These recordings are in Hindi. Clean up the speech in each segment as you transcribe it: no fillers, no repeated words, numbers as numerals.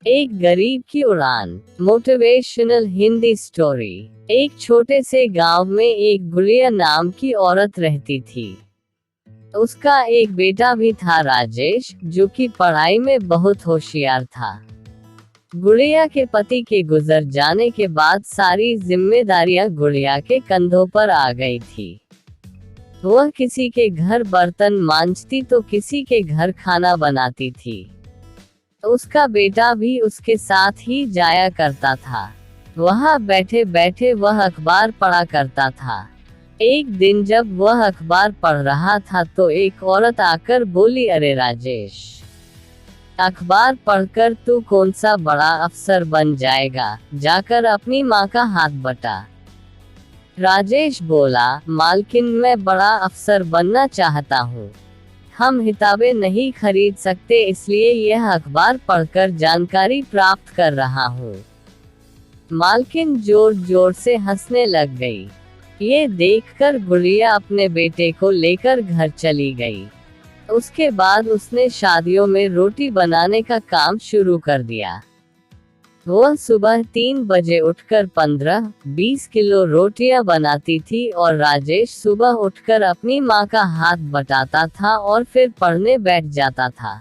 एक गरीब की उड़ान, मोटिवेशनल हिंदी स्टोरी। एक छोटे से गांव में एक गुड़िया नाम की औरत रहती थी। उसका एक बेटा भी था, राजेश, जो कि पढ़ाई में बहुत होशियार था। गुड़िया के पति के गुजर जाने के बाद सारी जिम्मेदारियां गुड़िया के कंधों पर आ गई थी। वह किसी के घर बर्तन मांजती तो किसी के घर खाना बनाती थी। उसका बेटा भी उसके साथ ही जाया करता था। वहाँ बैठे बैठे वह अखबार पढ़ा करता था। एक दिन जब वह अखबार पढ़ रहा था तो एक औरत आकर बोली, अरे राजेश, अखबार पढ़कर तू कौन सा बड़ा अफसर बन जाएगा, जाकर अपनी माँ का हाथ बटा। राजेश बोला, मालकिन, मैं बड़ा अफसर बनना चाहता हूँ। हम किताबें नहीं खरीद सकते, इसलिए यह अखबार पढ़कर जानकारी प्राप्त कर रहा हूँ। मालकिन जोर जोर से हंसने लग गई। ये देखकर गुड़िया अपने बेटे को लेकर घर चली गई। उसके बाद उसने शादियों में रोटी बनाने का काम शुरू कर दिया। वह सुबह 3 बजे उठकर 15-20 किलो रोटियां बनाती थी और राजेश सुबह उठकर अपनी माँ का हाथ बटाता था और फिर पढ़ने बैठ जाता था।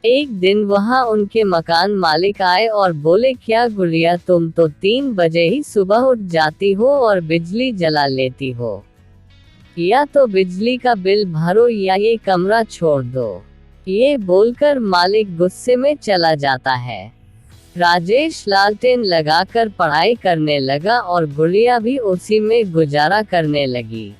एक दिन वहाँ उनके मकान मालिक आए और बोले, क्या गुड़िया, तुम तो 3 बजे ही सुबह उठ जाती हो और बिजली जला लेती हो। या तो बिजली का बिल भरो या ये कमरा छोड़ दो। ये बोलकर मालिक गुस्से में चला जाता है। राजेश लालटेन लगाकर पढ़ाई करने लगा और गुड़िया भी उसी में गुजारा करने लगी।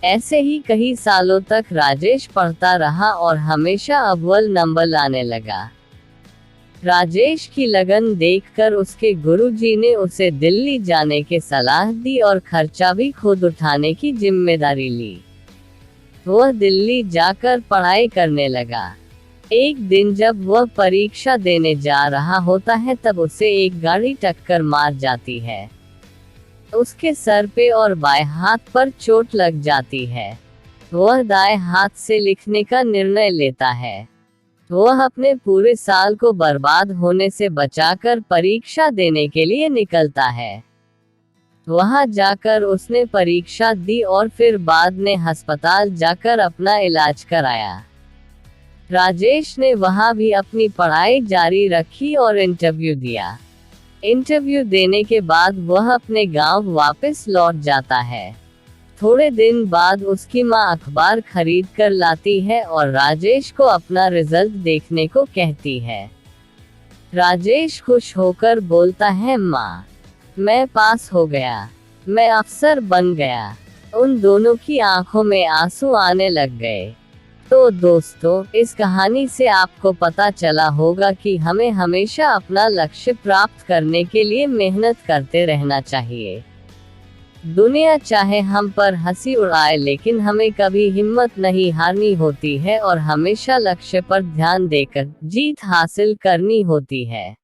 ऐसे ही कई सालों तक राजेश पढ़ता रहा और हमेशा अव्वल नंबर लाने लगा। राजेश की लगन देखकर उसके गुरुजी ने उसे दिल्ली जाने की सलाह दी और खर्चा भी खुद उठाने की जिम्मेदारी ली। वह दिल्ली जाकर पढ़ाई करने लगा। एक दिन जब वह परीक्षा देने जा रहा होता है तब उसे एक गाड़ी टक्कर मार जाती है। उसके सर पे और बाएं हाथ पर चोट लग जाती है। वह दाएं हाथ से लिखने का निर्णय लेता है। वह अपने पूरे साल को बर्बाद होने से बचाकर परीक्षा देने के लिए निकलता है। वहां जाकर उसने परीक्षा दी और फिर बाद में अस्पताल जाकर अपना इलाज कराया। राजेश ने वहां भी अपनी पढ़ाई जारी रखी और इंटरव्यू दिया। इंटरव्यू देने के बाद वह अपने गांव वापस लौट जाता है। थोड़े दिन बाद उसकी मां अखबार खरीद कर लाती है और राजेश को अपना रिजल्ट देखने को कहती है। राजेश खुश होकर बोलता है, मां, मैं पास हो गया, मैं अफसर बन गया। उन दोनों की आंखों में आंसू आने लग गए। तो दोस्तों, इस कहानी से आपको पता चला होगा कि हमें हमेशा अपना लक्ष्य प्राप्त करने के लिए मेहनत करते रहना चाहिए। दुनिया चाहे हम पर हंसी उड़ाए, लेकिन हमें कभी हिम्मत नहीं हारनी होती है और हमेशा लक्ष्य पर ध्यान देकर जीत हासिल करनी होती है।